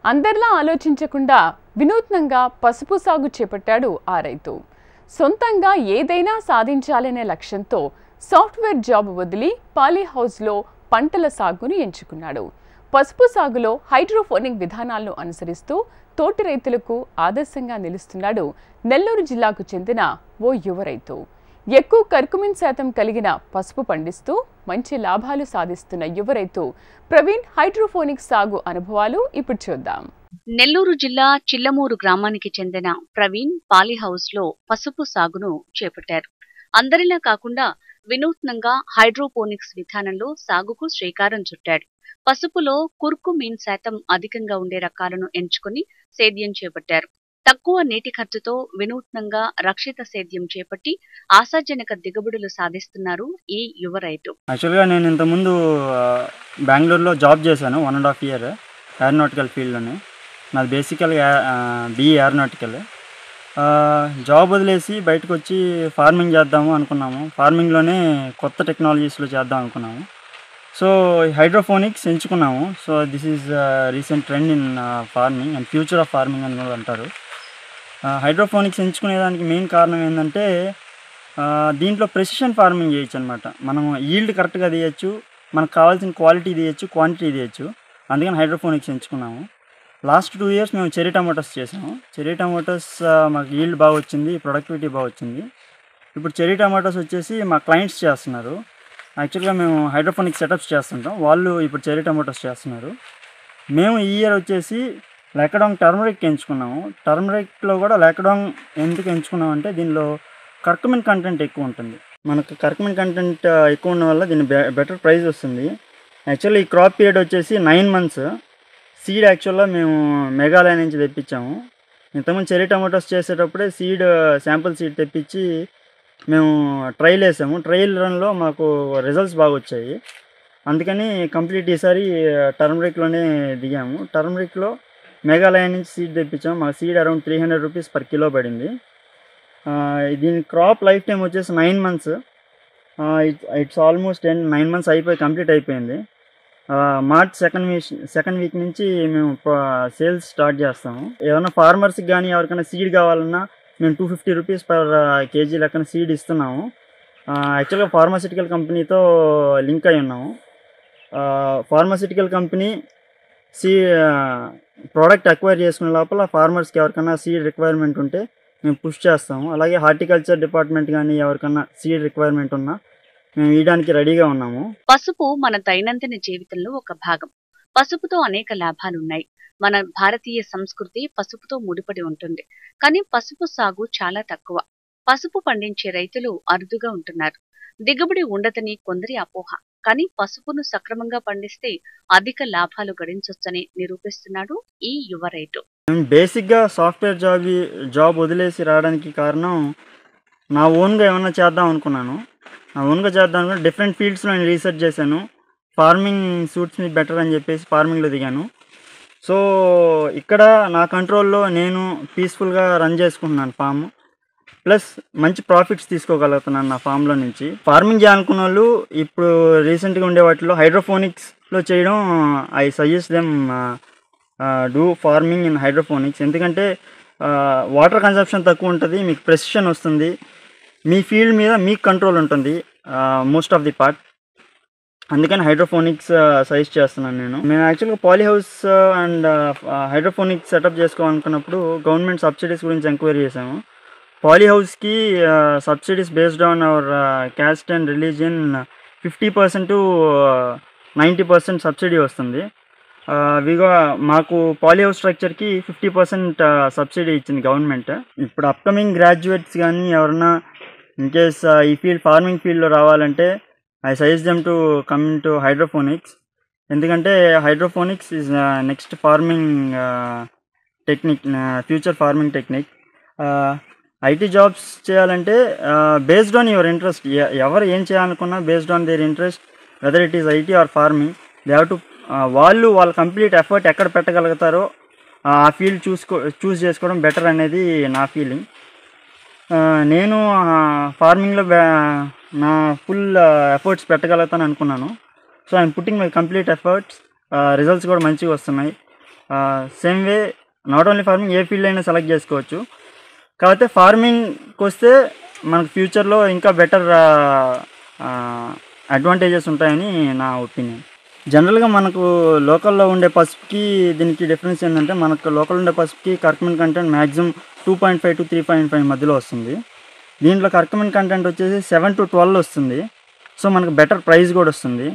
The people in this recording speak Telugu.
అందరిలా ఆలోచించకుండా వినూత్నంగా పసుపు సాగు చేపట్టాడు ఆ రైతు. సొంతంగా ఏదైనా సాధించాలనే లక్ష్యంతో సాఫ్ట్వేర్ జాబ్ వదిలి పాలీ హౌస్లో పంటల సాగును ఎంచుకున్నాడు. పసుపు సాగులో హైడ్రోపోనిక్ విధానాలను అనుసరిస్తూ తోటి రైతులకు ఆదర్శంగా నిలుస్తున్నాడు నెల్లూరు జిల్లాకు చెందిన ఓ యువ రైతు. ఎక్కువ కర్కుమిన్ శాతం కలిగిన పసుపు పండిస్తూ మంచి లాభాలు సాధిస్తున్న యువ రైతు ప్రవీణ్ హైడ్రోపోనిక్ సాగు అనుభవాలు ఇప్పుడు చూద్దాం. నెల్లూరు జిల్లా చిల్లమూరు గ్రామానికి చెందిన ప్రవీణ్ పాలీహౌస్ లో పసుపు సాగును చేపట్టారు. అందరిలా కాకుండా వినూత్నంగా హైడ్రోపోనిక్స్ విధానంలో సాగుకు శ్రీకారం చుట్టాడు. పసుపులో కుర్కుమీన్ శాతం అధికంగా ఉండే రకాలను ఎంచుకుని సేద్యం చేపట్టారు. తక్కువ నీటి ఖర్చుతో వినూత్నంగా రక్షిత సేద్యం చేపట్టి ఆశాజనక దిగుబడులు సాధిస్తున్నారు ఈ యువ రైతు. యాక్చువల్గా నేను ఇంతకుముందు బెంగళూరులో జాబ్ చేశాను 1.5 year ఏరోనాటికల్ ఫీల్డ్లోనే. నాది బేసికల్గా BE ఏరోనాటికల్. జాబ్ వదిలేసి బయటకు వచ్చి ఫార్మింగ్ చేద్దాము అనుకున్నాము. ఫార్మింగ్లోనే కొత్త టెక్నాలజీస్లో చేద్దాం అనుకున్నాము. సో హైడ్రోపోనిక్స్ ఎంచుకున్నాము. So this is recent trend in farming and future of farming అని కూడా అంటారు. హైడ్రోపోనిక్స్ ఎంచుకునేదానికి మెయిన్ కారణం ఏంటంటే దీంట్లో ప్రెసిషన్ ఫార్మింగ్ చేయొచ్చు అనమాట. మనం ఈల్డ్ కరెక్ట్గా తీయచ్చు, మనకు కావాల్సిన క్వాలిటీ తీయచ్చు, క్వాంటిటీ తీయచ్చు. అందుకని హైడ్రోపోనిక్స్ ఎంచుకున్నాము. లాస్ట్ 2 years మేము చెర్రీ టమాటోస్ చేసాము. చెర్రీ టమాటోస్ మాకు ఈల్డ్ బాగా వచ్చింది, ప్రొడక్టివిటీ బాగా వచ్చింది. ఇప్పుడు చెర్రీ టమాటోస్ వచ్చేసి మా క్లయింట్స్ చేస్తున్నారు. యాక్చువల్గా మేము హైడ్రోపోనిక్ సెటప్స్ చేస్తుంటాం, వాళ్ళు ఇప్పుడు చెర్రీ టమాటోస్ చేస్తున్నారు. మేము ఈ ఇయర్ వచ్చేసి లాకడాంగ్ టర్మరిక్ ఎంచుకున్నాము. టర్మరిక్లో కూడా లాకడాంగ్ ఎందుకు ఎంచుకున్నామంటే దీనిలో కర్కుమిన్ కంటెంట్ ఎక్కువ ఉంటుంది. మనకు కర్కుమిన్ కంటెంట్ ఎక్కువ ఉండడం వల్ల దీని బెటర్ ప్రైస్ వస్తుంది. యాక్చువల్లీ ఈ క్రాప్ పీరియడ్ వచ్చేసి 9 months. సీడ్ యాక్చువల్గా మేము మేఘాలయ నుంచి తెప్పించాము. ఇంతకుముందు చెర్రీ టమాటోస్ చేసేటప్పుడే శాంపుల్ సీడ్ తెప్పించి మేము ట్రయల్ వేసాము. ట్రయల్ రన్లో మాకు రిజల్ట్స్ బాగా వచ్చాయి. అందుకని కంప్లీట్ ఈసారి టర్మరిక్లోనే దిగాము. టర్మరిక్లో మేఘాలయ నుంచి సీడ్ తెప్పించాము. మా seed around 300 rupees per kilo పడింది. దీని క్రాప్ లైఫ్ టైం వచ్చేసి 9 months. It's almost 9 months complete అయిపోయింది. మార్చ్ సెకండ్ వీక్ నుంచి మేము సేల్స్ స్టార్ట్ చేస్తాము. ఏమైనా ఫార్మర్స్కి కానీ ఎవరికైనా సీడ్ కావాలన్నా మేము 250 rupees per kg లెక్కన సీడ్ ఇస్తున్నాము. యాక్చువల్గా ఫార్మాసిటికల్ కంపెనీతో లింక్ అయి ఉన్నాము. ఫార్మాసిటికల్ కంపెనీ ప్రోడక్ట్ అక్వైర్ చేసుకునే లోపల ఫార్మర్స్కి ఎవరికైనా సీడ్ రిక్వైర్మెంట్ ఉంటే మేము పుష్ చేస్తాము. అలాగే హార్టికల్చర్ డిపార్ట్మెంట్ కానీ ఎవరికైనా సీడ్ రిక్వైర్మెంట్ ఉన్నా మేము ఇవ్వడానికి రెడీగా ఉన్నాము. పసుపు మన దైనందిన జీవితంలో ఒక భాగం. పసుపుతో అనేక లాభాలున్నాయి. మన భారతీయ సంస్కృతి పసుపుతో ముడిపడి ఉంటుంది. కానీ పసుపు సాగు చాలా తక్కువ. పసుపు పండించే రైతులు అరుదుగా ఉంటున్నారు. దిగుబడి ఉండదని కొందరి అపోహ. కానీ పసుపును సక్రమంగా పండిస్తే అధిక లాభాలు గడించొచ్చని నిరూపిస్తున్నాడు ఈ యువ రైతు. నేను బేసిక్గా సాఫ్ట్వేర్ జాబ్ వదిలేసి రావడానికి కారణం నా ఓన్గా ఏమైనా చేద్దాం అనుకున్నాను. డిఫరెంట్ ఫీల్డ్స్లో నేను రీసెర్చ్ చేశాను. ఫార్మింగ్ సూట్స్ మీ బెటర్ అని చెప్పేసి ఫార్మింగ్లో దిగాను. సో ఇక్కడ నా కంట్రోల్లో నేను పీస్ఫుల్గా రన్ చేసుకుంటున్నాను ఫామ్. ప్లస్ మంచి ప్రాఫిట్స్ తీసుకోగలుగుతున్నాను నా ఫామ్లో నుంచి. ఫార్మింగ్ చేయాలనుకున్న వాళ్ళు ఇప్పుడు రీసెంట్గా ఉండే వాటిలో హైడ్రోపోనిక్స్లో చేయడం I suggest them do farming in hydroponics. ఎందుకంటే వాటర్ కన్సంప్షన్ తక్కువ ఉంటుంది, మీకు ప్రెసిషన్ వస్తుంది, మీ ఫీల్డ్ మీద మీకు కంట్రోల్ ఉంటుంది మోస్ట్ ఆఫ్ ది పార్ట్. అందుకని హైడ్రోపోనిక్స్ సజెస్ట్ చేస్తున్నాను నేను. మేము యాక్చువల్గా poly house and hydroponics setup చేసుకోవాలనుకున్నప్పుడు గవర్నమెంట్ సబ్సిడీస్ గురించి ఎంక్వైరీ చేసాము. పాలీ హౌస్కి subsidies based on our caste and religion 50% to 90% subsidy వస్తుంది. మాకు పాలీ హౌస్ స్ట్రక్చర్కి 50% సబ్సిడీ ఇచ్చింది గవర్నమెంట్. ఇప్పుడు అప్కమింగ్ గ్రాడ్యుయేట్స్ కానీ ఎవరన్నా ఇన్కేస్ ఈ ఫార్మింగ్ ఫీల్డ్లో రావాలంటే I suggest them to come in to hydroponics. ఎందుకంటే hydroponics is next farming technique, future farming technique. IT jobs చేయాలంటే బేస్డ్ ఆన్ యువర్ ఇంట్రెస్ట్, ఎవరు ఏం చేయాలనుకున్నా based on their interest, whether it is IT or farming, they have to వాళ్ళ కంప్లీట్ ఎఫర్ట్ ఎక్కడ పెట్టగలుగుతారో ఆ ఫీల్డ్ చూస్ చేసుకోవడం బెటర్ అనేది నా ఫీలింగ్. నేను ఫార్మింగ్లో నా ఫుల్ ఎఫర్ట్స్ పెట్టగలుగుతాను అనుకున్నాను. So I'm putting my complete efforts. Results కూడా మంచిగా వస్తున్నాయి. Same way not only farming, A field అయినా సెలెక్ట్ చేసుకోవచ్చు. కాకపోతే ఫార్మింగ్కి వస్తే మనకు ఫ్యూచర్లో ఇంకా బెటర్ అడ్వాంటేజెస్ ఉంటాయని నా ఒపీనియన్. జనరల్గా మనకు లోకల్లో ఉండే పసుపుకి దీనికి డిఫరెన్స్ ఏంటంటే, మనకు లోకల్ ఉండే పసుపుకి కర్కుమిన్ కంటెంట్ మ్యాక్సిమం 2.5 to 3.5 మధ్యలో వస్తుంది. దీంట్లో కర్కుమిన్ కంటెంట్ వచ్చేసి 7 to 12 వస్తుంది. సో మనకు బెటర్ ప్రైస్ కూడా వస్తుంది.